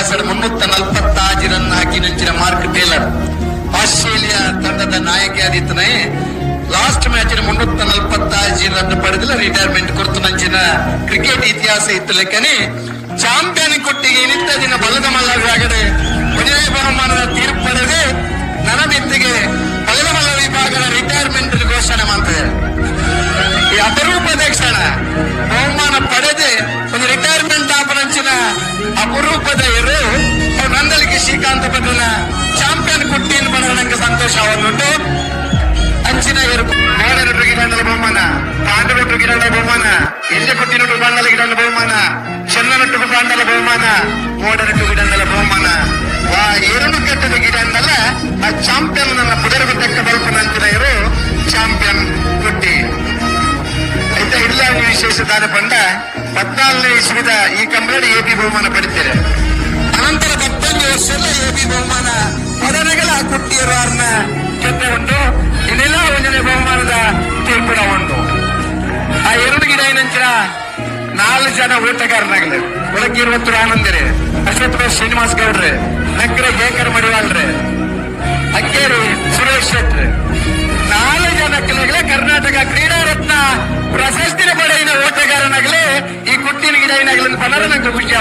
ಇತಿಹಾಸದ 346 ರನ್ ಹಾಕಿ ನಂಚಿನ mark Taylor Australia ತಂಡದ ನಾಯಕಿಯಾದಿತ್ತನೇ last match 346 run ಪಡೆದಿಲ್ಲ ರಿಟೈರ್ಮೆಂಟ್ ಕೊರ್ತು ನಂಚಿನ ಕ್ರಿಕೆಟ್ ಇತಿಹಾಸ ಇತ್ತು ಲೆಕ್ಕನೆ ಚಾಂಪಿಯನ್ ಕೊಟ್ಟಿಗೆ ಇನಿತ್ತ ದಿನ ಬಲದ ಮಲ್ಲವಾಗದೆ ವಿಜಯ ಬಹುಮಾನದ ತೀರ್ಪು ಪಡೆದು ನನಮಿತ್ತಿಗೆ ಬಲದ ಮಲ್ಲ ವಿಭಾಗದ ರಿಟೈರ್ಮೆಂಟ್ ಘೋಷಣೆ ಮಾಡ್ತದೆ. ಈ ಅಪರೂಪದ ಕ್ಷಣ ಬಹುಮಾನ ಪಡೆದು ಒಂದು ರಿಟೈರ್ಮೆಂಟ್ ಆಪರಂಚಿನ ಅಪರೂಪದ ಇರು ನಂದಲಿಗೆ ಶ್ರೀಕಾಂತ್ ಪಟೇಲ ಚಾಂಪಿಯನ್ ಕೊಟ್ಟಿಯನ್ನು ಪಡೆದ ನಂಗೆ ಸಂತೋಷವನ್ನುಂಟು. ಅಂಚಿನ ಇರು ಮೋಡನಟು ಗಿಡಂಡಲ ಬಹುಮಾನ, ಪಾಂಡವಟು ಗಿಡಂಡ ಬಹುಮಾನ, ಎಲ್ಲಿ ಕೊಟ್ಟಿನಟು ಬಾಂಡಲ ಗಿಡಂಡ ಬಹುಮಾನ, ಚೆನ್ನನಟ್ಟು ಬಾಂಡಲ ಬಹುಮಾನ, ಮೋಡನಟು ಗಿಡಂಡಲ ಬಹುಮಾನ. ಆ ಎರಡು ಕಟ್ಟದ ಗಿಡಂಡಲ ಆ ಚಾಂಪಿಯನ್ ನನ್ನ ಪುದರಗ ತಕ್ಕ ಬಲ್ಪನ ಅಂಚಿನ ಇರು ಚಾಂಪಿಯನ್ ಕೊಟ್ಟಿ ಆಯ್ತಾ. ಇಲ್ಲ ವಿಶೇಷ ದಾನ ಪಂಡ 14ನೇ ಇಸ್ವಿದ ಈ ಕಂಬಳಿ ಎಬಿ ಬಹುಮಾನ ಪಡಿತಾರೆ. ಅನಂತರ 15 ವರ್ಷದ ಎಬಿ ಬಹುಮಾನ ಅದನಗಳ ಕೊಟ್ಟಿರೋರ್ನ ಜೊತೆ ಉಂಟು. ಇನ್ನೆಲ್ಲ 1ನೇ ಬಹುಮಾನದ ತೀರ್ಪುಡ ಉಂಟು. ಆ ಎರಡು ಗಿಡ ಏನಂಚಿನ 4 ಜನ ಊಟಗಾರನಾಗಲಿ ಒಳಗೆ 20 ಆನಂದರಿ, ಅಶ್ವತ್ಥ ಶ್ರೀನಿವಾಸ್ ಗೌಡ್ರೆ, ನಕ್ಕರೆ ಜೇಕರ್ ಮಡಿವಾಳ್ರೆ, ಅಕ್ಕೇರಿ ಸುರೇಶ್ ಶೆಟ್ರಿ 4 ಜನಕ್ಕೆ ಕರ್ನಾಟಕ ಕ್ರೀಡಾ ರತ್ನ ಪ್ರಶಸ್ತಿನ ಪಡೆಯಿನ ಓಟಗಾರನಾಗಲಿ ಈ ಕುಟ್ಟಿನ ಗಿಡ ಏನಾಗಲಿ ಪನರ ನಂಗೆ ಖುಷಿ